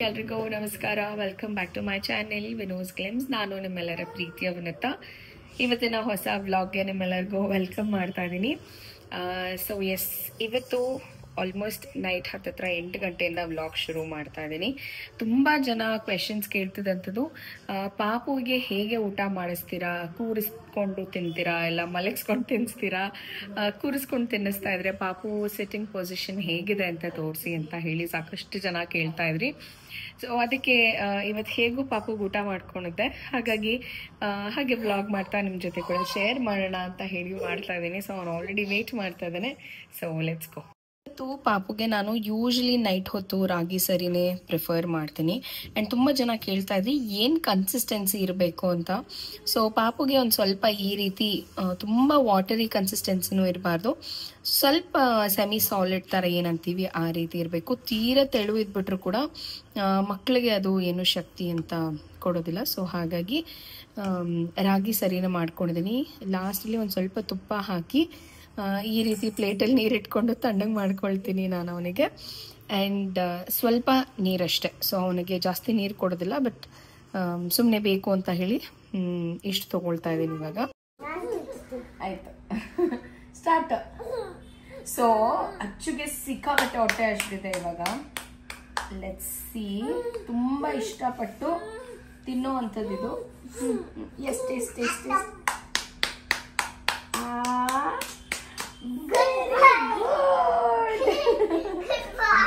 ಎಲ್ರಿಗೂ ನಮಸ್ಕಾರ. Welcome back to my channel Vino's glimpse. ನಾನು ನಿಮ್ಮೆಲ್ಲರ ಪ್ರೀತಿಯ ವಿನತಾ. ಇವತ್ತಿನ ಹೊಸ ವ್ಲಾಗ್ಗೆ ನಿಮ್ಮೆಲ್ಲರಿಗೂ ವೆಲ್ಕಮ್ ಮಾಡ್ತಾ ಇದ್ದೀನಿ. ಸೊ ಎಸ್, ಇವತ್ತು ಆಲ್ಮೋಸ್ಟ್ ನೈಟ್ ಹತ್ತತ್ರ 8 ಗಂಟೆಯಿಂದ ವ್ಲಾಗ್ ಶುರು ಮಾಡ್ತಾ ಇದ್ದೀನಿ. ತುಂಬ ಜನ ಕ್ವೆಶನ್ಸ್ ಕೇಳ್ತಿದ್ದಂಥದ್ದು, ಪಾಪುಗೆ ಹೇಗೆ ಊಟ ಮಾಡಿಸ್ತೀರಾ? ಕೂರಿಸ್ಕೊಂಡು ತಿಂತೀರಾ, ಇಲ್ಲ ಮಲಗಿಸ್ಕೊಂಡು ತಿನ್ನಿಸ್ತೀರಾ? ಕೂರಿಸ್ಕೊಂಡು ತಿನ್ನಿಸ್ತಾ ಇದ್ರೆ ಪಾಪು ಸಿಟ್ಟಿಂಗ್ ಪೊಸಿಷನ್ ಹೇಗಿದೆ ಅಂತ ತೋರಿಸಿ ಅಂತ ಹೇಳಿ ಸಾಕಷ್ಟು ಜನ ಕೇಳ್ತಾ ಇದ್ರಿ. ಸೊ ಅದಕ್ಕೆ ಇವತ್ತು ಹೇಗೂ ಪಾಪುಗೆ ಊಟ ಮಾಡ್ಕೊಂಡಿದ್ದೆ, ಹಾಗೆ ವ್ಲಾಗ್ ಮಾಡ್ತಾ ನಿಮ್ಮ ಜೊತೆ ಕೂಡ ಶೇರ್ ಮಾಡೋಣ ಅಂತ ಹೇಳಿ ಮಾಡ್ತಾ ಇದ್ದೀನಿ. ಸೊ ಅವ್ನು ಆಲ್ರೆಡಿ ವೇಟ್ ಮಾಡ್ತಾ ಇದ್ದಾನೆ. So let's go. ಇವತ್ತು ಪಾಪುಗೆ ನಾನು ಯೂಶ್ವಲಿ ನೈಟ್ ಹೊತ್ತು ರಾಗಿ ಸರಿನೇ ಪ್ರಿಫರ್ ಮಾಡ್ತೀನಿ. ಆ್ಯಂಡ್ ತುಂಬ ಜನ ಕೇಳ್ತಾ ಇದ್ರಿ ಏನು ಕನ್ಸಿಸ್ಟೆನ್ಸಿ ಇರಬೇಕು ಅಂತ. ಸೊ ಪಾಪುಗೆ ಒಂದು ಸ್ವಲ್ಪ ಈ ರೀತಿ ತುಂಬ ವಾಟರಿ ಕನ್ಸಿಸ್ಟೆನ್ಸಿನೂ ಇರಬಾರ್ದು, ಸ್ವಲ್ಪ ಸೆಮಿ ಸಾಲಿಡ್ ಥರ ಏನಂತೀವಿ ಆ ರೀತಿ ಇರಬೇಕು. ತೀರಾ ತೆಳು ಇದ್ಬಿಟ್ರು ಕೂಡ ಮಕ್ಕಳಿಗೆ ಅದು ಏನು ಶಕ್ತಿ ಅಂತ ಕೊಡೋದಿಲ್ಲ. ಸೊ ಹಾಗಾಗಿ ರಾಗಿ ಸರಿನ ಮಾಡ್ಕೊಂಡಿದ್ದೀನಿ. ಲಾಸ್ಟಲ್ಲಿ ಒಂದು ಸ್ವಲ್ಪ ತುಪ್ಪ ಹಾಕಿ ಈ ರೀತಿ ಪ್ಲೇಟಲ್ಲಿ ನೀರು ಇಟ್ಕೊಂಡು ತಣ್ಣಗೆ ಮಾಡ್ಕೊಳ್ತೀನಿ ನಾನು ಅವನಿಗೆ. ಆ್ಯಂಡ್ ಸ್ವಲ್ಪ ನೀರಷ್ಟೆ. ಸೊ ಅವನಿಗೆ ಜಾಸ್ತಿ ನೀರು ಕೊಡೋದಿಲ್ಲ, ಬಟ್ ಸುಮ್ಮನೆ ಬೇಕು ಅಂತ ಹೇಳಿ ಇಷ್ಟು ತೊಗೊಳ್ತಾ ಇದ್ದೀನಿ ಇವಾಗ. ಆಯಿತು, ಸ್ಟಾರ್ಟ್. ಸೊ ಅಚ್ಚುಗೆ ಸಿಕ್ಕಾಪಟ್ಟೆ ಹೊಟ್ಟೆ ಅಷ್ಟಿದೆ ಇವಾಗ. Let's see. ತುಂಬ ಇಷ್ಟಪಟ್ಟು ತಿನ್ನೋ ಅಂಥದ್ದು ಇದು. ಎಷ್ಟು ಎಷ್ಟು ಎಷ್ಟು ಎಷ್ಟು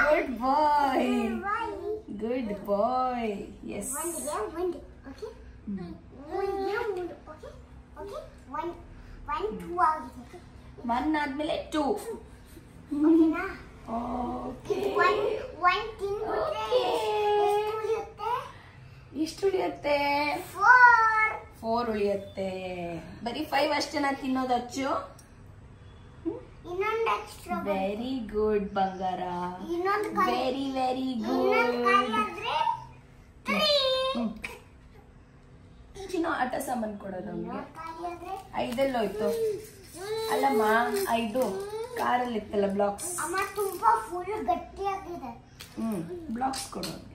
Good boy. Good boy. Yes. One ಆದ್ಮೇಲೆ 2. ಎಷ್ಟು ಉಳಿಯುತ್ತೆ? 4 ಉಳಿಯುತ್ತೆ. ಬರೀ 5 ಅಷ್ಟೇನಾ ತಿನ್ನೋದು ಅಚ್ಚು? ವೆರಿ ಗುಡ್ ಬಂಗಾರ, ವೆರಿ ವೆರಿ ಗುಡ್. ಚಿನ್ನ ಆಟ ಸಾಮಾನು ಕೊಡೋದು ನಮ್ಗೆ. 5 ಹೋಯ್ತು ಅಲ್ಲಮ್ಮ, 5 ಕಾರಲ್ಲಿ ಇತ್ತಲ್ಲ ಬ್ಲಾಕ್ಸ್. ಬ್ಲಾಕ್ಸ್ ಕೊಡೋದು.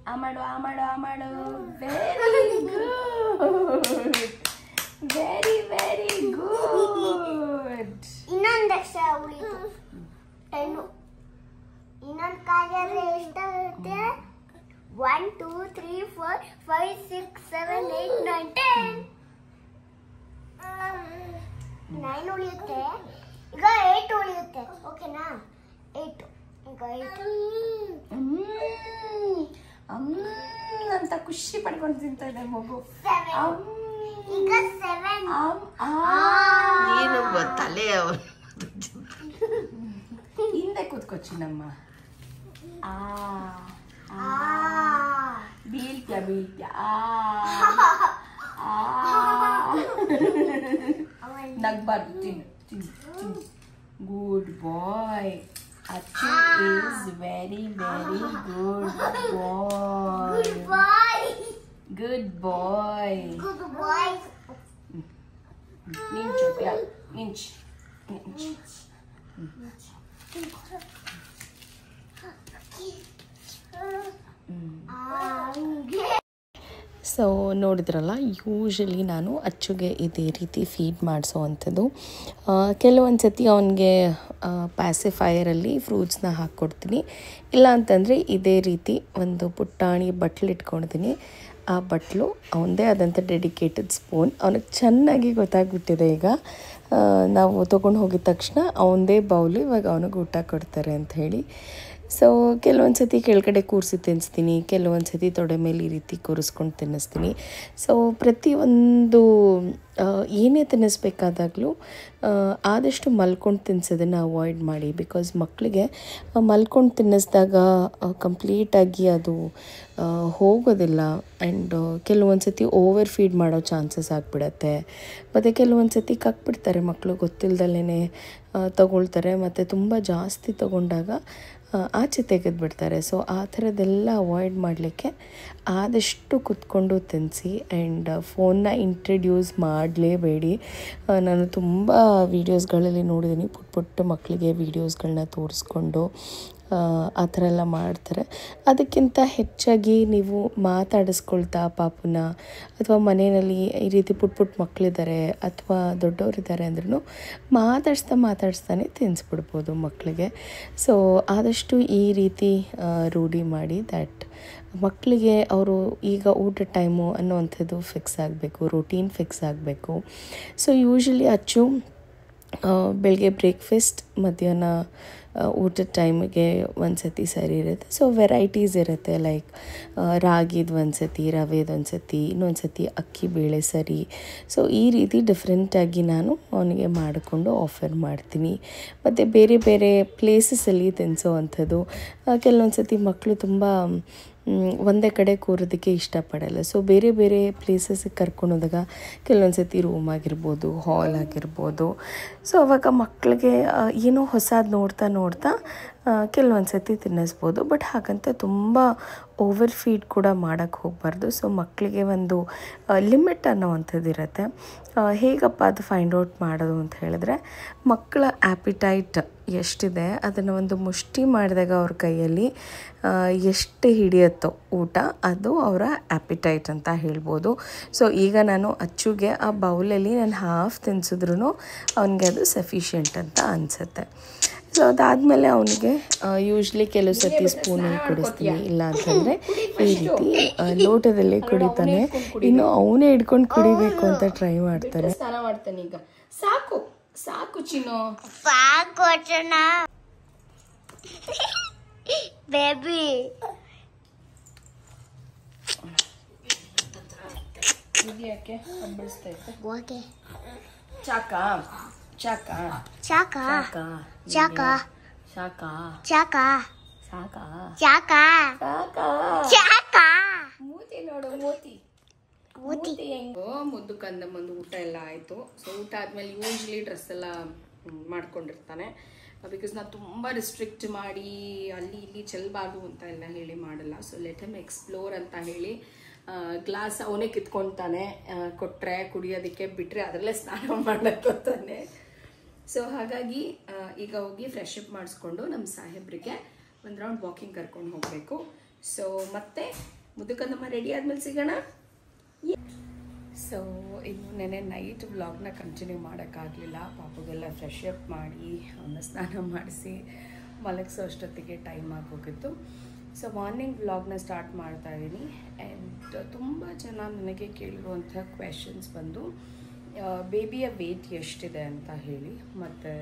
ಆಮಾಡು. Very good, very very good. ಇನ್ನೊಂದಕ್ಷ ಉಳಿತು 10. ಇನ್ನೊಂದು ಕಾರ್ಯ ಎಷ್ಟಾಗುತ್ತೆ? 1 2 3 4 5 6 7 8 9 10. 9 ಉಳಿಯುತ್ತೆ. ಈಗ 8 ಉಳಿಯುತ್ತೆ. ಓಕೆನಾ? 8 ಈಗ 8 ಅಂತ ಖುಷಿ ಪಡ್ಕೊಂಡು ತಿಂತಾ ಇದೆ ಮಗು. ಈಗ 7. ಏನು ತಲೆ ಹಿಂದೆ ಕೂತ್ಕೊಚ್ಚಿ ನಮ್ಮ. ಬೀಳ್ತ್ಯಾ ನಗ್ಬಾರ್ದು. ತಿನ್ನು. Good boy. Achu is very very good boy. Good boy. Ninch. Yeah, ninch. So ನೋಡಿದ್ರಲ್ಲ, ಯೂಶಲಿ ನಾನು ಅಚ್ಚುಗೆ ಇದೇ ರೀತಿ ಫೀಡ್ ಮಾಡಿಸೋ ಅಂಥದ್ದು. ಕೆಲವೊಂದು ಸತಿ ಅವನಿಗೆ ಪ್ಯಾಸಿಫೈಯರಲ್ಲಿ ಫ್ರೂಟ್ಸ್ನ ಹಾಕ್ಕೊಡ್ತೀನಿ. ಇಲ್ಲ ಅಂತಂದರೆ ಇದೇ ರೀತಿ ಒಂದು ಪುಟ್ಟಾಣಿ ಬಟ್ಲು ಇಟ್ಕೊಂಡಿದ್ದೀನಿ. ಆ ಬಟ್ಲು ಅವನದೇ ಆದಂಥ ಡೆಡಿಕೇಟೆಡ್ ಸ್ಪೂನ್. ಅವನಿಗೆ ಚೆನ್ನಾಗಿ ಗೊತ್ತಾಗ್ಬಿಟ್ಟಿದೆ ಈಗ. ನಾವು ತೊಗೊಂಡು ಹೋಗಿದ ತಕ್ಷಣ ಅವನದೇ ಬೌಲು ಇವಾಗ ಅವನಿಗೆ ಊಟ ಕೊಡ್ತಾರೆ ಅಂತ ಹೇಳಿ. ಸೊ ಕೆಲವೊಂದು ಸತಿ ಕೆಳಗಡೆ ಕೂರಿಸಿ ತಿನ್ನಿಸ್ತೀನಿ, ಕೆಲವೊಂದು ಸತಿ ತೊಡೆ ಮೇಲೆ ಈ ರೀತಿ ಕೂರಿಸ್ಕೊಂಡು ತಿನ್ನಿಸ್ತೀನಿ. ಸೊ ಪ್ರತಿಯೊಂದು ಏನೇ ತಿನ್ನಿಸ್ಬೇಕಾದಾಗಲೂ ಆದಷ್ಟು ಮಲ್ಕೊಂಡು ತಿನ್ನಿಸೋದನ್ನು ಅವಾಯ್ಡ್ ಮಾಡಿ. ಬಿಕಾಸ್ ಮಕ್ಕಳಿಗೆ ಮಲ್ಕೊಂಡು ತಿನ್ನಿಸಿದಾಗ ಕಂಪ್ಲೀಟಾಗಿ ಅದು ಹೋಗೋದಿಲ್ಲ. ಆ್ಯಂಡ್ ಕೆಲವೊಂದು ಸತಿ ಓವರ್ ಫೀಡ್ ಮಾಡೋ ಚಾನ್ಸಸ್ ಆಗಿಬಿಡತ್ತೆ. ಮತ್ತು ಕೆಲವೊಂದು ಸತಿ ಕಕ್ಬಿಡ್ತಾರೆ ಮಕ್ಕಳು, ಗೊತ್ತಿಲ್ಲದಲ್ಲೇ ತಗೊಳ್ತಾರೆ. ಮತ್ತು ತುಂಬ ಜಾಸ್ತಿ ತಗೊಂಡಾಗ ಆಚೆ ತೆಗೆದುಬಿಡ್ತಾರೆ. ಸೊ ಆ ಥರದ್ದೆಲ್ಲ ಅವಾಯ್ಡ್ ಮಾಡಲಿಕ್ಕೆ ಆದಷ್ಟು ಕೂತ್ಕೊಂಡು ತಿನ್ನಿಸಿ. ಆ್ಯಂಡ್ ಫೋನ್ನ ಇಂಟ್ರಡ್ಯೂಸ್ ಮಾಡಲೇಬೇಡಿ. ನಾನು ತುಂಬ ವೀಡಿಯೋಸ್ಗಳಲ್ಲಿ ನೋಡಿದ್ದೀನಿ, ಪುಟ್ಟ ಮಕ್ಕಳಿಗೆ ವೀಡಿಯೋಸ್ಗಳನ್ನ ತೋರಿಸ್ಕೊಂಡು ಆ ಥರ ಎಲ್ಲ ಮಾಡ್ತಾರೆ. ಅದಕ್ಕಿಂತ ಹೆಚ್ಚಾಗಿ ನೀವು ಮಾತಾಡಿಸ್ಕೊಳ್ತಾ ಪಾಪುನ, ಅಥವಾ ಮನೆಯಲ್ಲಿ ಈ ರೀತಿ ಪುಟ್ಟ ಮಕ್ಕಳಿದ್ದಾರೆ ಅಥವಾ ದೊಡ್ಡವರಿದ್ದಾರೆ ಅಂದ್ರೂ ಮಾತಾಡಿಸ್ತಾನೆ ತಿನ್ನಿಸ್ಬಿಡ್ಬೋದು ಮಕ್ಕಳಿಗೆ. ಸೊ ಆದಷ್ಟು ಈ ರೀತಿ ರೂಢಿ ಮಾಡಿ ದ್ಯಾಟ್ ಮಕ್ಕಳಿಗೆ ಅವರು ಈಗ ಊಟ ಟೈಮು ಅನ್ನೋವಂಥದ್ದು ಫಿಕ್ಸ್ ಆಗಬೇಕು, ರೂಟೀನ್ ಫಿಕ್ಸ್ ಆಗಬೇಕು. ಸೊ ಯೂಶ್ವಲಿ ಅಚ್ಚು ಬೆಳಗ್ಗೆ ಬ್ರೇಕ್ಫಾಸ್ಟ್, ಮಧ್ಯಾಹ್ನ ಊಟದ ಟೈಮಿಗೆ ಒಂದು ಸತಿ ಸರಿ ಇರುತ್ತೆ. ಸೊ ವೆರೈಟೀಸ್ ಇರುತ್ತೆ, ಲೈಕ್ ರಾಗಿದು ಒಂದು ಸತಿ, ರವೆದು ಒಂದು ಸತಿ, ಇನ್ನೊಂದು ಸತಿ ಅಕ್ಕಿ ಬೇಳೆ ಸರಿ. ಸೊ ಈ ರೀತಿ ಡಿಫ್ರೆಂಟಾಗಿ ನಾನು ಅವನಿಗೆ ಮಾಡಿಕೊಂಡು ಆಫರ್ ಮಾಡ್ತೀನಿ. ಮತ್ತು ಬೇರೆ ಬೇರೆ ಪ್ಲೇಸಸಲ್ಲಿ ತಿನ್ನಿಸೋ ಅಂಥದ್ದು. ಕೆಲವೊಂದು ಸತಿ ಮಕ್ಕಳು ತುಂಬ ಒಂದೇ ಕಡೆ ಕೂರೋದಕ್ಕೆ ಇಷ್ಟಪಡಲ್ಲ. ಸೊ ಬೇರೆ ಬೇರೆ ಪ್ಲೇಸಸ್ಗೆ ಕರ್ಕೊಂಡೋದಾಗ ಕೆಲವೊಂದು ಸತಿ ರೂಮ್ ಆಗಿರ್ಬೋದು, ಹಾಲ್ ಆಗಿರ್ಬೋದು. ಸೊ ಅವಾಗ ಮಕ್ಕಳಿಗೆ ಏನೋ ಹೊಸದು ನೋಡ್ತಾ ಕೆಲವೊಂದು ಸತಿ ತಿನ್ನಿಸ್ಬೋದು. ಬಟ್ ಹಾಗಂತ ತುಂಬ ಓವರ್ ಫೀಡ್ ಕೂಡ ಮಾಡೋಕ್ಕೆ ಹೋಗಬಾರ್ದು. ಸೊ ಮಕ್ಕಳಿಗೆ ಒಂದು ಲಿಮಿಟ್ ಅನ್ನೋವಂಥದ್ದು ಇರುತ್ತೆ. ಹೇಗಪ್ಪ ಅದು ಫೈಂಡ್ ಔಟ್ ಮಾಡೋದು ಅಂತ ಹೇಳಿದ್ರೆ, ಮಕ್ಕಳ ಆ್ಯಪಿಟೈಟ್ ಎಷ್ಟಿದೆ ಅದನ್ನು ಒಂದು ಮುಷ್ಟಿ ಮಾಡಿದಾಗ ಅವ್ರ ಕೈಯಲ್ಲಿ ಎಷ್ಟು ಹಿಡಿಯುತ್ತೋ ಊಟ, ಅದು ಅವರ ಆ್ಯಪಿಟೈಟ್ ಅಂತ ಹೇಳ್ಬೋದು. ಸೊ ಈಗ ನಾನು ಅಚ್ಚುಗೆ ಆ ಬೌಲಲ್ಲಿ ನಾನು ಹಾಫ್ ತಿನ್ಸಿದ್ರೂ ಅವನಿಗೆ ಅದು ಸಫಿಷಿಯೆಂಟ್ ಅಂತ ಅನಿಸುತ್ತೆ. ಸೊ ಅದಾದಮೇಲೆ ಅವನಿಗೆ ಯೂಶ್ವಲಿ ಕೆಲವು ಸತಿ ಸ್ಪೂನಲ್ಲಿ ಕುಡಿಸ್ತೀನಿ, ಇಲ್ಲ ಅಂತಂದರೆ ಈ ರೀತಿ ಲೋಟದಲ್ಲೇ ಕುಡಿತಾನೆ. ಇನ್ನು ಅವನೇ ಹಿಡ್ಕೊಂಡು ಕುಡಿಬೇಕು ಅಂತ ಟ್ರೈ ಮಾಡ್ತಾನೆ. ಸ್ನಾನ ಮಾಡ್ತಾನೆ ಈಗ. ಸಾಕು ಸಾಕು ಚಿನ್ನು, ಸಾಕು ಅಚ್ಚಣ್ಣ ಬೇಬಿ. ಯಾಕೆ ಹಬ್ಬಿಸ್ತಾ ಇತ್ತು? ಓಕೆ ಚಾಕ ಚಾಕ ಚಾಕ ಚಾಕ ಚಾಕ ಚಾಕ ಸಾಕ ಚಾಕ ಸಾಕ. ಚಾಕ ಮೂತಿ ನೋಡು, ಮೂತಿ ಮೂತಿ ಹೆಂಗೋ. ಮುದ್ದು ಕಂದಮ್ಮಂದು ಊಟ ಎಲ್ಲ ಆಯಿತು. ಸೊ ಊಟ ಆದಮೇಲೆ ಯೂಶ್ವಲಿ ಡ್ರೆಸ್ ಎಲ್ಲ ಮಾಡ್ಕೊಂಡಿರ್ತಾನೆ. ಬಿಕಾಸ್ ನಾನು ತುಂಬ ರಿಸ್ಟ್ರಿಕ್ಟ್ ಮಾಡಿ ಅಲ್ಲಿ ಇಲ್ಲಿ ಚೆಲ್ಲಬಾರ್ದು ಅಂತ ಎಲ್ಲ ಹೇಳಿ ಮಾಡಲ್ಲ. ಸೊ ಲೆಟ್ ಹಿಮ್ ಎಕ್ಸ್ಪ್ಲೋರ್ ಅಂತ ಹೇಳಿ ಗ್ಲಾಸ್ ಅವನೇ ಕಿತ್ಕೊತಾನೆ. ಕೊಟ್ಟರೆ ಕುಡಿಯೋದಕ್ಕೆ, ಬಿಟ್ಟರೆ ಅದರಲ್ಲೇ ಸ್ನಾನ ಮಾಡಕ್ಕೋತಾನೆ. ಸೊ ಹಾಗಾಗಿ ಈಗ ಹೋಗಿ ಫ್ರೆಶ್ ಅಪ್ ಮಾಡಿಸ್ಕೊಂಡು ನಮ್ಮ ಸಾಹೇಬ್ರಿಗೆ ಒಂದು ರೌಂಡ್ ವಾಕಿಂಗ್ ಕರ್ಕೊಂಡು ಹೋಗಬೇಕು. ಸೊ ಮತ್ತೆ ಮುದುಕಂದಮ್ಮ ರೆಡಿ ಆದಮೇಲೆ ಸಿಗೋಣ. ಸೊ ಇನ್ನು ನೆನೆ ನೈಟ್ ವ್ಲಾಗ್ನ ಕಂಟಿನ್ಯೂ ಮಾಡೋಕ್ಕಾಗಲಿಲ್ಲ. ಪಾಪಗೆಲ್ಲ ಫ್ರೆಶ್ ಅಪ್ ಮಾಡಿ ಅವನ್ನ ಸ್ನಾನ ಮಾಡಿಸಿ ಮಲಗಿಸೋ ಅಷ್ಟೊತ್ತಿಗೆ ಟೈಮ್ ಆಗೋಗಿತ್ತು. ಸೊ ಮಾರ್ನಿಂಗ್ ವ್ಲಾಗ್ನ ಸ್ಟಾರ್ಟ್ ಮಾಡ್ತಾ ಇದ್ದೀನಿ. ಆ್ಯಂಡ್ ತುಂಬ ಜನ ನನಗೆ ಕೇಳಿರುವಂಥ ಕ್ವೆಶನ್ಸ್ ಬಂದು ಬೇಬಿಯ ವೆಯ್ಟ್ ಎಷ್ಟಿದೆ ಅಂತ ಹೇಳಿ, ಮತ್ತು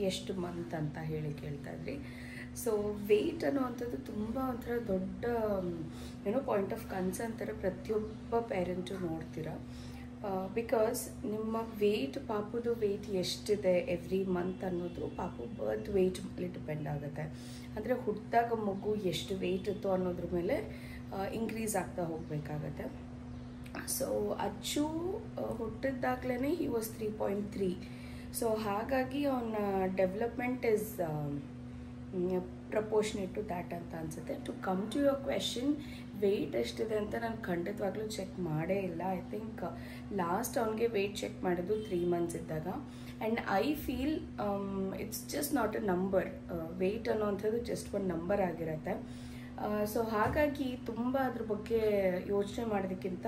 ಎಷ್ಟು ಮಂತ್ ಅಂತ ಹೇಳಿ ಕೇಳ್ತಾ ಇದ್ರಿ. ಸೊ ವೆಯ್ಟ್ ಅನ್ನುವಂಥದ್ದು ತುಂಬ ಒಂಥರ ದೊಡ್ಡ ಪಾಯಿಂಟ್ ಆಫ್ ಕನ್ಸರ್ನ್ ಥರ ಪ್ರತಿಯೊಬ್ಬ ಪೇರೆಂಟು ನೋಡ್ತೀರ. ಬಿಕಾಸ್ ನಿಮ್ಮ ವೆಯ್ಟ್, ಪಾಪುದು ವೆಯ್ಟ್ ಎಷ್ಟಿದೆ ಎವ್ರಿ ಮಂತ್ ಅನ್ನೋದು ಪಾಪು ಬರ್ತ್ ವೆಯ್ಟ್ ಮೇಲೆ ಡಿಪೆಂಡ್ ಆಗುತ್ತೆ. ಅಂದರೆ ಹುಟ್ಟಿದಾಗ ಮಗು ಎಷ್ಟು ವೆಯ್ಟ್ ಇತ್ತು ಅನ್ನೋದ್ರ ಮೇಲೆ ಇನ್ಕ್ರೀಸ್ ಆಗ್ತಾ ಹೋಗಬೇಕಾಗತ್ತೆ. ಸೊ ಅಚ್ಚು ಹುಟ್ಟಿದಾಗಲೇ ಹಿ ವಾಸ್ 3.3. ಸೊ ಹಾಗಾಗಿ ಅವನ development is proportionate to that ಅಂತ ಅನಿಸುತ್ತೆ. To come to your question, weight ಎಷ್ಟಿದೆ ಅಂತ ನಾನು ಖಂಡಿತವಾಗ್ಲೂ ಚೆಕ್ ಮಾಡೇ ಇಲ್ಲ. ಐ ಥಿಂಕ್ ಲಾಸ್ಟ್ ಅವನಿಗೆ ವೆಯ್ಟ್ ಚೆಕ್ ಮಾಡೋದು 3 months ಇದ್ದಾಗ. And I feel it's just not a number. Weight ಅನ್ನೋವಂಥದ್ದು ಜಸ್ಟ್ ಒಂದು ನಂಬರ್ ಆಗಿರುತ್ತೆ. ಸೊ ಹಾಗಾಗಿ ತುಂಬ ಅದ್ರ ಬಗ್ಗೆ ಯೋಚನೆ ಮಾಡೋದಕ್ಕಿಂತ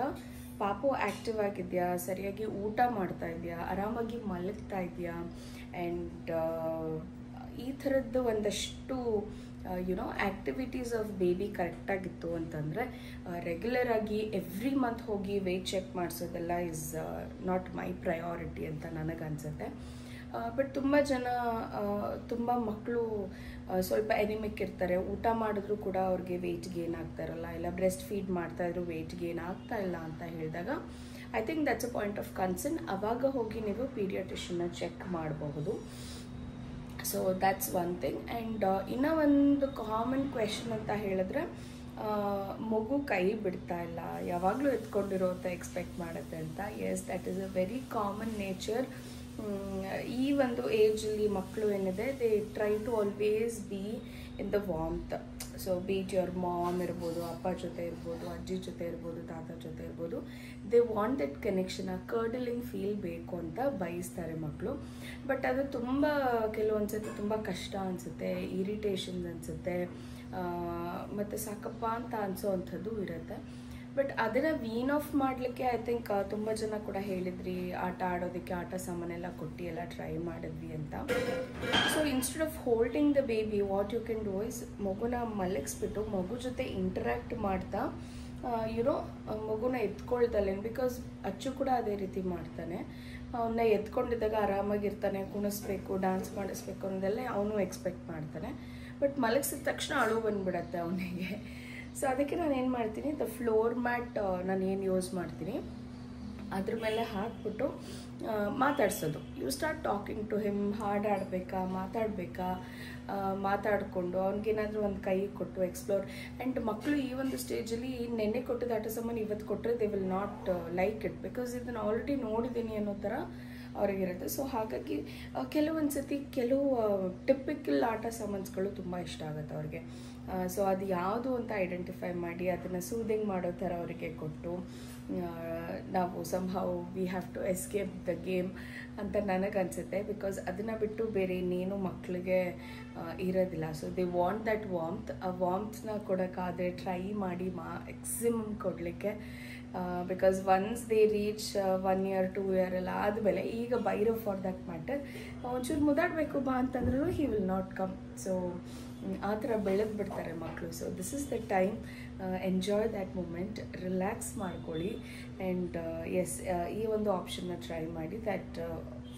ಪಾಪು ಆ್ಯಕ್ಟಿವ್ ಆಗಿದೆಯಾ, ಸರಿಯಾಗಿ ಊಟ ಮಾಡ್ತಾ ಇದೆಯಾ, ಆರಾಮಾಗಿ ಮಲಗ್ತಾ ಇದೆಯಾ, ಆ್ಯಂಡ್ ಈ ಥರದ್ದು ಒಂದಷ್ಟು ಆ್ಯಕ್ಟಿವಿಟೀಸ್ ಆಫ್ ಬೇಬಿ ಕರೆಕ್ಟಾಗಿತ್ತು ಅಂತಂದರೆ ರೆಗ್ಯುಲರಾಗಿ ಎವ್ರಿ ಮಂತ್ ಹೋಗಿ ವೆಯ್ಟ್ ಚೆಕ್ ಮಾಡಿಸೋದೆಲ್ಲ ಈಸ್ ನಾಟ್ ಮೈ ಪ್ರಯಾರಿಟಿ ಅಂತ ನನಗನ್ಸುತ್ತೆ. ಬಟ್ ತುಂಬ ಜನ, ತುಂಬ ಮಕ್ಕಳು ಸ್ವಲ್ಪ ಎನಿಮಿಕ್ ಇರ್ತಾರೆ. ಊಟ ಮಾಡಿದ್ರು ಕೂಡ ಅವ್ರಿಗೆ ವೆಯ್ಟ್ ಗೇನ್ ಆಗ್ತಾರಲ್ಲ, ಇಲ್ಲ ಬ್ರೆಸ್ಟ್ ಫೀಡ್ ಮಾಡ್ತಾಯಿದ್ರು ವೆಯ್ಟ್ ಗೇನ್ ಆಗ್ತಾ ಇಲ್ಲ ಅಂತ ಹೇಳಿದಾಗ I think that's a point of concern. ಆವಾಗ ಹೋಗಿ ನೀವು ಪೀಡಿಯಾಟ್ರಿಷನ್ನ ಚೆಕ್ ಮಾಡಬಹುದು. So that's one thing. And ಇನ್ನೂ ಒಂದು ಕಾಮನ್ ಕ್ವೆಶನ್ ಅಂತ ಹೇಳಿದ್ರೆ, ಮಗು ಕೈ ಬಿಡ್ತಾ ಇಲ್ಲ, ಯಾವಾಗಲೂ ಎತ್ಕೊಂಡಿರೋ ಅಂತ ಎಕ್ಸ್ಪೆಕ್ಟ್ ಮಾಡುತ್ತೆ ಅಂತ. Yes, that is a very common nature. ಈ ಒಂದು ಏಜಲ್ಲಿ ಮಕ್ಕಳು ಏನಿದೆ they try to always be in the warmth. So be it your mom ಇರ್ಬೋದು, ಅಪ್ಪ ಜೊತೆ ಇರ್ಬೋದು, ಅಜ್ಜಿ ಜೊತೆ ಇರ್ಬೋದು, ತಾತ ಜೊತೆ ಇರ್ಬೋದು. ದೇ ವಾಂಟ್ ದಟ್ ಕನೆಕ್ಷನ್, ಆ ಕರ್ಡಲಿಂಗ್ ಫೀಲ್ ಬೇಕು ಅಂತ ಬಯಸ್ತಾರೆ ಮಕ್ಕಳು. ಬಟ್ ಅದು ತುಂಬ ಕೆಲವೊಂದ್ಸತಿ ತುಂಬ ಕಷ್ಟ ಅನಿಸುತ್ತೆ, ಇರಿಟೇಷನ್ಸ್ ಅನಿಸುತ್ತೆ, ಮತ್ತು ಸಾಕಪ್ಪ ಅಂತ ಅನಿಸೋ ಇರುತ್ತೆ. ಬಟ್ ಅದನ್ನು ವೀನ್ ಆಫ್ ಮಾಡಲಿಕ್ಕೆ ಐ ಥಿಂಕ್ ತುಂಬ ಜನ ಕೂಡ ಹೇಳಿದ್ರಿ, ಆಟ ಆಡೋದಕ್ಕೆ ಆಟ ಸಾಮಾನೆಲ್ಲ ಕೊಟ್ಟು ಎಲ್ಲ ಟ್ರೈ ಮಾಡಿದ್ವಿ ಅಂತ. So instead of holding the baby, what you can do is ಮಗುನ ಮಲಗಿಸ್ಬಿಟ್ಟು ಮಗು ಜೊತೆ ಇಂಟರ್ಯಾಕ್ಟ್ ಮಾಡ್ತಾ ಮಗುನ ಎತ್ಕೊಳ್ದಲ್ಲೇನು, ಬಿಕಾಸ್ ಅಚ್ಚು ಕೂಡ ಅದೇ ರೀತಿ ಮಾಡ್ತಾನೆ. ಅವನ್ನ ಎತ್ಕೊಂಡಿದ್ದಾಗ ಆರಾಮಾಗಿರ್ತಾನೆ, ಕುಣಿಸ್ಬೇಕು, ಡ್ಯಾನ್ಸ್ ಮಾಡಿಸ್ಬೇಕು ಅನ್ನೋದೆಲ್ಲ ಅವನು ಎಕ್ಸ್ಪೆಕ್ಟ್ ಮಾಡ್ತಾನೆ. ಬಟ್ ಮಲಗಿಸಿದ ತಕ್ಷಣ ಅಳು ಬಂದುಬಿಡತ್ತೆ ಅವನಿಗೆ. ಸೊ ಅದಕ್ಕೆ ನಾನು ಏನು ಮಾಡ್ತೀನಿ, ದ ಫ್ಲೋರ್ ಮ್ಯಾಟ್ ನಾನು ಏನು ಯೂಸ್ ಮಾಡ್ತೀನಿ ಅದ್ರ ಮೇಲೆ ಹಾಕ್ಬಿಟ್ಟು ಮಾತಾಡ್ಸೋದು. You start talking to him, ಹಾಡು ಆಡಬೇಕಾ, ಮಾತಾಡಿಕೊಂಡು ಅವ್ನಿಗೇನಾದರೂ ಒಂದು ಕೈ ಕೊಟ್ಟು ಎಕ್ಸ್ಪ್ಲೋರ್. ಆ್ಯಂಡ್ ಮಕ್ಕಳು ಈ ಒಂದು ಸ್ಟೇಜಲ್ಲಿ ನೆನ್ನೆ ಕೊಟ್ಟಿದ್ದ ಆಟ ಸಾಮಾನು ಇವತ್ತು ಕೊಟ್ಟರೆ they will not like it, because ಇದನ್ನು ಆಲ್ರೆಡಿ ನೋಡಿದ್ದೀನಿ ಅನ್ನೋ ಥರ ಅವ್ರಿಗಿರುತ್ತೆ. ಸೊ ಹಾಗಾಗಿ ಕೆಲವೊಂದು ಸತಿ ಕೆಲವು ಟಿಪಿಕಲ್ ಆಟ ಸಾಮಾನುಗಳು ತುಂಬ ಇಷ್ಟ ಆಗುತ್ತೆ ಅವ್ರಿಗೆ. ಸೊ ಅದು ಯಾವುದು ಅಂತ ಐಡೆಂಟಿಫೈ ಮಾಡಿ ಅದನ್ನು ಸೂದಿಂಗ್ ಮಾಡೋ ಥರ ಅವರಿಗೆ ಕೊಟ್ಟು ನಾವು somehow we have to escape the game ಅಂತ ನನಗನ್ಸುತ್ತೆ. ಬಿಕಾಸ್ ಅದನ್ನು ಬಿಟ್ಟು ಬೇರೆ ಇನ್ನೇನು ಮಕ್ಕಳಿಗೆ ಇರೋದಿಲ್ಲ. So they want that warmth. ಆ ವಾರ್ಮ್ತ್ನ ಕೊಡೋಕ್ಕಾದರೆ ಟ್ರೈ ಮಾಡಿ ಮ್ಯಾಕ್ಸಿಮಮ್ ಕೊಡಲಿಕ್ಕೆ. Because once they reach 1 year 2 year ಎಲ್ಲ ಆದಮೇಲೆ, ಈಗ ಬೈರೋ ಫಾರ್ ದಟ್ ಮ್ಯಾಟರ್ ಒಂಚೂರು ಮುದಾಡಬೇಕು ಬಾ ಅಂತಂದ್ರೂ he will not come. So ಆ ಥರ ಬೆಳೆದು ಬಿಡ್ತಾರೆ ಮಕ್ಕಳು. So this is the time, enjoy that moment, relax ಮಾಡ್ಕೊಳ್ಳಿ. ಆ್ಯಂಡ್ ಎಸ್, ಈ ಒಂದು ಆಪ್ಷನ್ನ ಟ್ರೈ ಮಾಡಿ. ದ್ಯಾಟ್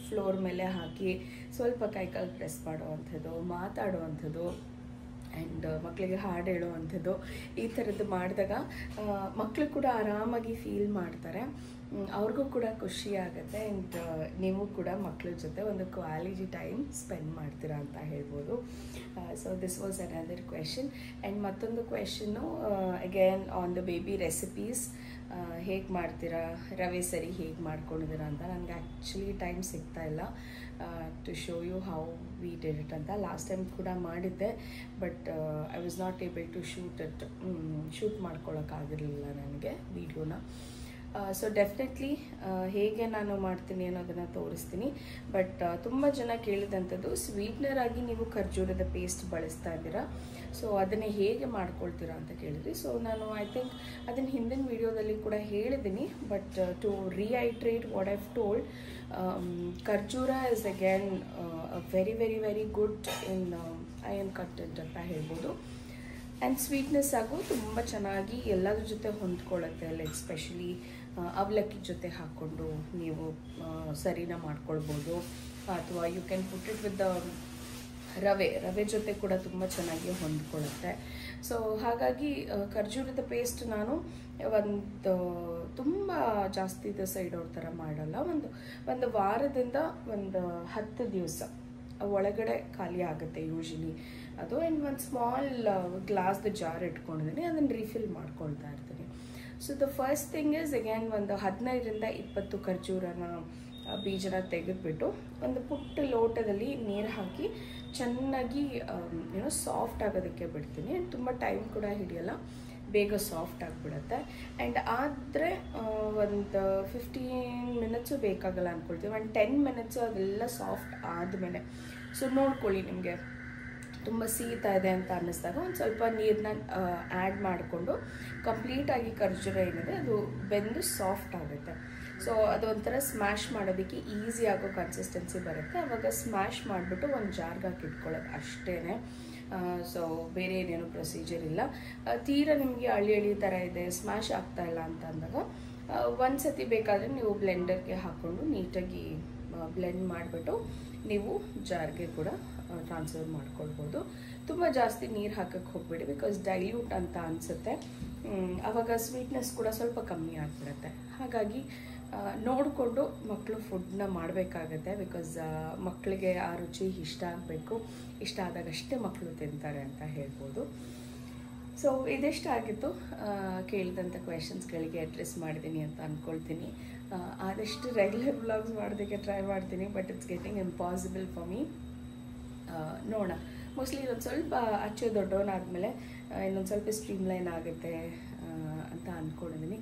ಫ್ಲೋರ್ ಮೇಲೆ ಹಾಕಿ ಸ್ವಲ್ಪ ಕೈಕಾಲು ಪ್ರೆಸ್ ಮಾಡುವಂಥದ್ದು, ಮಾತಾಡುವಂಥದ್ದು, ಆ್ಯಂಡ್ ಮಕ್ಕಳಿಗೆ ಹಾಡು ಹೇಳುವಂಥದ್ದು, ಈ ಥರದ್ದು ಮಾಡಿದಾಗ ಮಕ್ಕಳು ಕೂಡ ಆರಾಮಾಗಿ ಫೀಲ್ ಮಾಡ್ತಾರೆ, ಅವ್ರಿಗೂ ಕೂಡ ಖುಷಿ ಆಗುತ್ತೆ. ಆ್ಯಂಡ್ ನೀವು ಕೂಡ ಮಕ್ಕಳ ಜೊತೆ ಒಂದು ಕ್ವಾಲಿಟಿ ಟೈಮ್ ಸ್ಪೆಂಡ್ ಮಾಡ್ತೀರಾ ಅಂತ ಹೇಳ್ಬೋದು. So this was another question. And ಮತ್ತೊಂದು ಕ್ವೆಶನ್ನು again on the baby recipes. ಹೇಗೆ ಮಾಡ್ತೀರಾ, ರವೆ ಸರಿ ಹೇಗೆ ಮಾಡ್ಕೊಂಡಿದ್ದೀರಾ ಅಂತ. ನನಗೆ ಆ್ಯಕ್ಚುಲಿ ಟೈಮ್ ಸಿಗ್ತಾ ಇಲ್ಲ to show you how we did it ಅಂತ. ಲಾಸ್ಟ್ ಟೈಮ್ ಕೂಡ ಮಾಡಿದ್ದೆ, but I was not able to shoot ಮಾಡ್ಕೊಳ್ಳೋಕ್ಕಾಗಿರಲಿಲ್ಲ ನನಗೆ ವೀಡಿಯೋನ. ಸೊ ಡೆಫಿನೆಟ್ಲಿ ಹೇಗೆ ನಾನು ಮಾಡ್ತೀನಿ ಅನ್ನೋದನ್ನು ತೋರಿಸ್ತೀನಿ. ಬಟ್ ತುಂಬ ಜನ ಕೇಳಿದಂಥದ್ದು, ಸ್ವೀಟ್ನರ್ ಆಗಿ ನೀವು ಖರ್ಜೂರದ ಪೇಸ್ಟ್ ಬಳಸ್ತಾ ಇದ್ದೀರಾ, ಸೊ ಅದನ್ನೇ ಹೇಗೆ ಮಾಡ್ಕೊಳ್ತೀರಾ ಅಂತ ಕೇಳಿದ್ರಿ. ಸೊ ನಾನು ಐ ಥಿಂಕ್ ಅದನ್ನು ಹಿಂದಿನ ವೀಡಿಯೋದಲ್ಲಿ ಕೂಡ ಹೇಳಿದ್ದೀನಿ. But to reiterate what I've told, ಖರ್ಜೂರ is again very very very good in iron content ಅಂತ ಹೇಳ್ಬೋದು. ಆ್ಯಂಡ್ ಸ್ವೀಟ್ನೆಸ್ ಆಗು ತುಂಬ ಚೆನ್ನಾಗಿ ಎಲ್ಲದ್ರ ಜೊತೆ ಹೊಂದ್ಕೊಳ್ಳುತ್ತೆ. ಲೈಕ್ ಸ್ಪೆಷಲಿ ಅವಲಕ್ಕಿ ಜೊತೆ ಹಾಕ್ಕೊಂಡು ನೀವು ಸರಿನ ಮಾಡ್ಕೊಳ್ಬೋದು, ಅಥವಾ you can put it with ರವೆ ಜೊತೆ ಕೂಡ ತುಂಬ ಚೆನ್ನಾಗಿ ಹೊಂದ್ಕೊಳ್ಳುತ್ತೆ. ಸೊ ಹಾಗಾಗಿ ಖರ್ಜೂರದ ಪೇಸ್ಟ್ ನಾನು ತುಂಬ ಜಾಸ್ತಿ ದಿವಸ ಇಡೋರ ಥರ ಮಾಡಲ್ಲ. ಒಂದು ವಾರದಿಂದ ಒಂದು 10 ದಿವಸ ಒಳಗಡೆ ಖಾಲಿ ಆಗುತ್ತೆ ಯೂಶಲಿ ಅದು. ಆ್ಯಂಡ್ ಒಂದು ಸ್ಮಾಲ್ ಗ್ಲಾಸ್ದು ಜಾರ್ ಇಟ್ಕೊಂಡಿದ್ದೀನಿ, ಅದನ್ನು ರೀಫಿಲ್ ಮಾಡ್ಕೊಳ್ತಾ ಇರ್ತೀನಿ. So the first thing is again ಒಂದು 15ರಿಂದ 20 ಖರ್ಜೂರನ ಬೀಜನ ತೆಗೆದುಬಿಟ್ಟು ಒಂದು ಪುಟ್ಟ ಲೋಟದಲ್ಲಿ ನೀರು ಹಾಕಿ ಚೆನ್ನಾಗಿ ಸಾಫ್ಟ್ ಆಗೋದಕ್ಕೆ ಬಿಡ್ತೀನಿ. ಆ್ಯಂಡ್ ತುಂಬ ಟೈಮ್ ಕೂಡ ಹಿಡಿಯಲ್ಲ, ಬೇಗ ಸಾಫ್ಟ್ ಆಗಿಬಿಡುತ್ತೆ. ಆ್ಯಂಡ್ ಆದರೆ ಒಂದು 15 ಮಿನಿಟ್ಸು ಬೇಕಾಗಲ್ಲ ಅಂದ್ಕೊಳ್ತೀವಿ. ಒಂದು 10 ಮಿನಿಟ್ಸು ಅದೆಲ್ಲ ಸಾಫ್ಟ್ ಆದಮೇಲೆ ಸೊ ನೋಡ್ಕೊಳ್ಳಿ, ನಿಮಗೆ ತುಂಬ ಸೀತಾ ಇದೆ ಅಂತ ಅನ್ನಿಸ್ದಾಗ ಒಂದು ಸ್ವಲ್ಪ ನೀರನ್ನ ಆ್ಯಡ್ ಮಾಡಿಕೊಂಡು ಕಂಪ್ಲೀಟಾಗಿ ಖರ್ಜೂರ ಏನಿದೆ ಅದು ಬೆಂದು ಸಾಫ್ಟ್ ಆಗುತ್ತೆ. ಸೊ ಅದೊಂಥರ ಸ್ಮ್ಯಾಶ್ ಮಾಡೋದಕ್ಕೆ ಈಸಿ ಆಗೋ ಕನ್ಸಿಸ್ಟೆನ್ಸಿ ಬರುತ್ತೆ. ಆವಾಗ ಸ್ಮ್ಯಾಶ್ ಮಾಡಿಬಿಟ್ಟು ಒಂದು ಜಾರ್ಗೆ ಹಾಕಿ ಇಟ್ಕೊಳ್ಳೋದು ಅಷ್ಟೇ. ಸೊ ಬೇರೆ ಏನೇನು ಪ್ರೊಸೀಜರ್ ಇಲ್ಲ. ತೀರಾ ನಿಮಗೆ ಅಳಿ ಥರ ಇದೆ, ಸ್ಮ್ಯಾಶ್ ಆಗ್ತಾಯಿಲ್ಲ ಅಂತ ಅಂದಾಗ ಒಂದು ಸತಿ ಬೇಕಾದರೆ ನೀವು ಬ್ಲೆಂಡರ್ಗೆ ಹಾಕ್ಕೊಂಡು ನೀಟಾಗಿ ಬ್ಲೆಂಡ್ ಮಾಡಿಬಿಟ್ಟು ನೀವು ಜಾರ್ಗೆ ಕೂಡ ಟ್ರಾನ್ಸ್ಫರ್ ಮಾಡ್ಕೊಳ್ಬೋದು. ತುಂಬ ಜಾಸ್ತಿ ನೀರು ಹಾಕಕ್ಕೆ ಹೋಗ್ಬೇಡಿ, ಬಿಕಾಸ್ ಡೈಲ್ಯೂಟ್ ಅಂತ ಅನಿಸುತ್ತೆ. ಆವಾಗ ಸ್ವೀಟ್ನೆಸ್ ಕೂಡ ಸ್ವಲ್ಪ ಕಮ್ಮಿ ಆಗಿಬಿಡುತ್ತೆ. ಹಾಗಾಗಿ ನೋಡಿಕೊಂಡು ಮಕ್ಕಳು ಫುಡ್ನ ಮಾಡಬೇಕಾಗತ್ತೆ. ಬಿಕಾಸ್ ಮಕ್ಕಳಿಗೆ ಆ ರುಚಿ ಇಷ್ಟ ಆಗಬೇಕು, ಇಷ್ಟ ಆದಾಗಷ್ಟೇ ಮಕ್ಕಳು ತಿಂತಾರೆ ಅಂತ ಹೇಳ್ಬೋದು. ಸೊ ಇದಿಷ್ಟಾಗಿತ್ತು. ಕೇಳಿದಂಥ ಕ್ವೆಶನ್ಸ್ಗಳಿಗೆ ಅಡ್ರೆಸ್ ಮಾಡಿದ್ದೀನಿ ಅಂತ ಅಂದ್ಕೊಳ್ತೀನಿ. ಆದಷ್ಟು ರೆಗ್ಯುಲರ್ ವ್ಲಾಗ್ಸ್ ಮಾಡೋದಕ್ಕೆ ಟ್ರೈ ಮಾಡ್ತೀನಿ, but it's getting impossible for me. ನೋಡೋಣ, ಮೋಸ್ಟ್ಲಿ ಇನ್ನೊಂದು ಸ್ವಲ್ಪ ಅಚ್ಚು ದೊಡ್ಡವನಾದಮೇಲೆ ಇನ್ನೊಂದು ಸ್ವಲ್ಪ ಸ್ಟ್ರೀಮ್ಲೈನ್ ಆಗುತ್ತೆ ಅಂತ ಅಂದ್ಕೊಂಡಿದ್ದೀನಿ.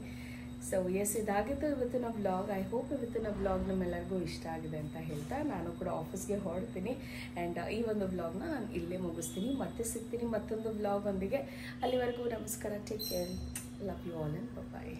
ಸೊ ಎಸ್, ಇದಾಗಿತ್ತು ಇವತ್ತಿನ ವ್ಲಾಗ್. ಐ ಹೋಪ್ ಇವತ್ತಿನ ವ್ಲಾಗ್ ನಮ್ಮೆಲ್ಲರಿಗೂ ಇಷ್ಟ ಆಗಿದೆ ಅಂತ ಹೇಳ್ತಾ ನಾನು ಕೂಡ ಆಫೀಸ್ಗೆ ಹೊರಡ್ತೀನಿ. ಆ್ಯಂಡ್ ಈ ಒಂದು ವ್ಲಾಗ್ನ ನಾನು ಇಲ್ಲೇ ಮುಗಿಸ್ತೀನಿ. ಮತ್ತೆ ಸಿಗ್ತೀನಿ ಮತ್ತೊಂದು ವ್ಲಾಗ್ ಒಂದಿಗೆ. ಅಲ್ಲಿವರೆಗೂ ನಮಸ್ಕಾರ, take care, love you all and bye.